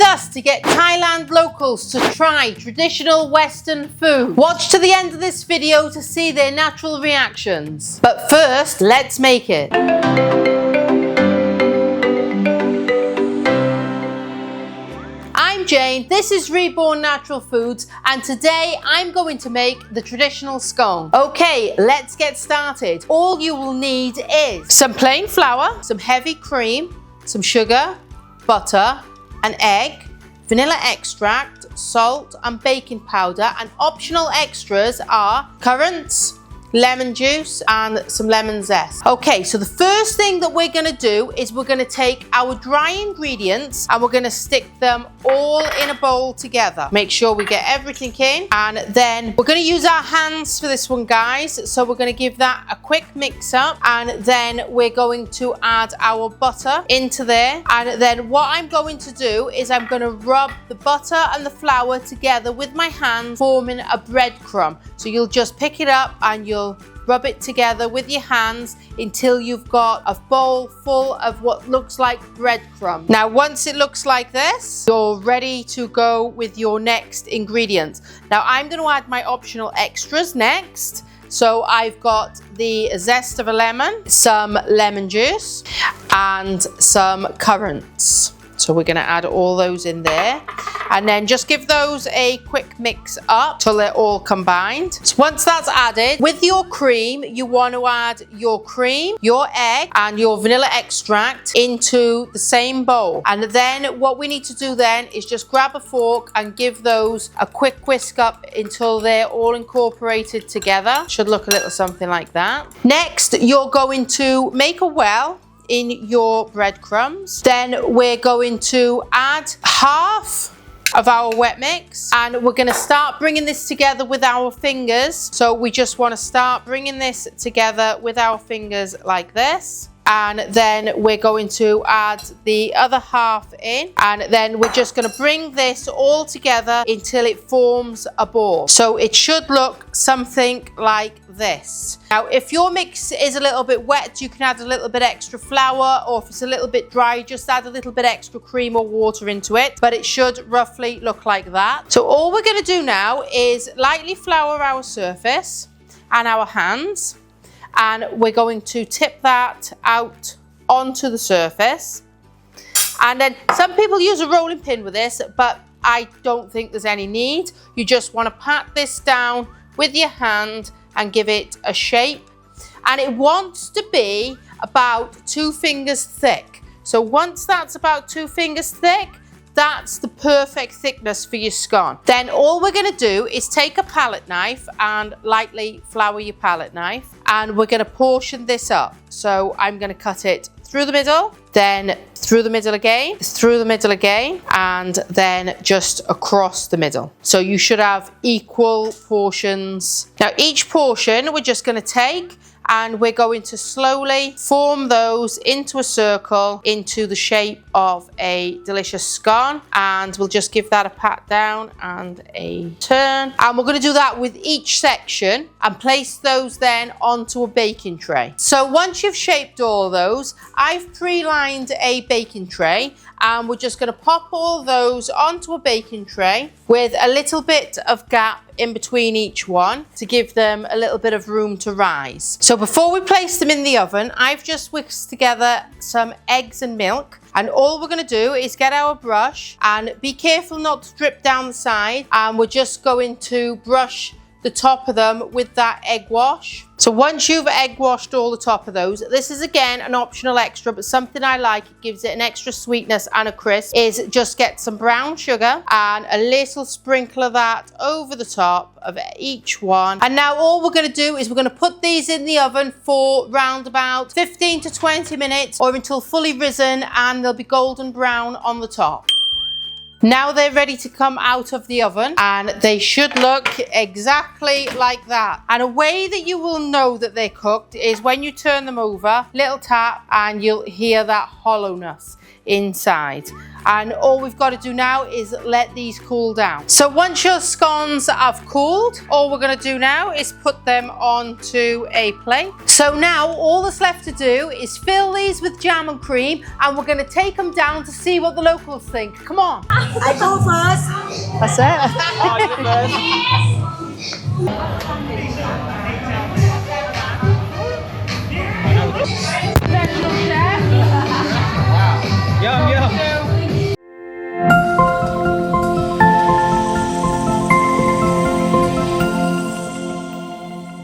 discuss to get Thailand locals to try traditional Western food? Watch to the end of this video to see their natural reactions. But first, let's make it. I'm Jane, this is Reborn Natural Foods, and today I'm going to make the traditional scone. Okay, let's get started. All you will need is some plain flour, some heavy cream, some sugar, butter, an egg, vanilla extract, salt and baking powder, and optional extras are currants, lemon juice and some lemon zest. Okay, so the first thing that we're going to do is we're going to take our dry ingredients and we're going to stick them all in a bowl together. Make sure we get everything in, and then we're going to use our hands for this one, guys. So we're going to give that a quick mix up, and then we're going to add our butter into there. And then what I'm going to do is I'm going to rub the butter and the flour together with my hands, forming a breadcrumb. So you'll just pick it up and you'll rub it together with your hands until you've got a bowl full of what looks like breadcrumbs. Now, once it looks like this, you're ready to go with your next ingredient. Now, I'm going to add my optional extras next. So I've got the zest of a lemon, some lemon juice, and some currants. So we're going to add all those in there, and then just give those a quick mix up till they're all combined. So once that's added, with your cream, you want to add your cream, your egg, and your vanilla extract into the same bowl. And then what we need to do then is just grab a fork and give those a quick whisk up until they're all incorporated together. Should look a little something like that. Next, you're going to make a well in your breadcrumbs. Then we're going to add half of our wet mix, and we're going to start bringing this together with our fingers. So we just want to start bringing this together with our fingers like this. And then we're going to add the other half in, and then we're just going to bring this all together until it forms a ball. So it should look something like this. Now, if your mix is a little bit wet, you can add a little bit extra flour, or if it's a little bit dry, just add a little bit extra cream or water into it, but it should roughly look like that. So all we're going to do now is lightly flour our surface and our hands, and we're going to tip that out onto the surface. And then some people use a rolling pin with this, but I don't think there's any need. You just want to pat this down with your hand and give it a shape. And it wants to be about 2 fingers thick. So once that's about 2 fingers thick, that's the perfect thickness for your scone. Then all we're going to do is take a palette knife and lightly flour your palette knife, and we're going to portion this up. So I'm going to cut it through the middle, then through the middle again, through the middle again, and then just across the middle. So you should have equal portions. Now each portion we're just going to take, and we're going to slowly form those into a circle into the shape of a delicious scone. And we'll just give that a pat down and a turn. And we're going to do that with each section and place those then onto a baking tray. So once you've shaped all those, I've pre-lined a baking tray, and we're just going to pop all those onto a baking tray with a little bit of gap in between each one to give them a little bit of room to rise. So before we place them in the oven, I've just whisked together some eggs and milk, and all we're going to do is get our brush, and be careful not to drip down the side, and we're just going to brush the top of them with that egg wash. So once you've egg washed all the top of those, this is again an optional extra, but something I like, it gives it an extra sweetness and a crisp, is just get some brown sugar and a little sprinkle of that over the top of each one. And now all we're going to do is we're going to put these in the oven for round about 15 to 20 minutes, or until fully risen and they'll be golden brown on the top. Now they're ready to come out of the oven, and they should look exactly like that. And a way that you will know that they're cooked is when you turn them over, little tap, and you'll hear that hollowness. inside. And all we've got to do now is let these cool down. So once your scones have cooled, all we're going to do now is put them onto a plate. So now all that's left to do is fill these with jam and cream, and we're going to take them down to see what the locals think. Come on. I go first. That's it. Oh, you first.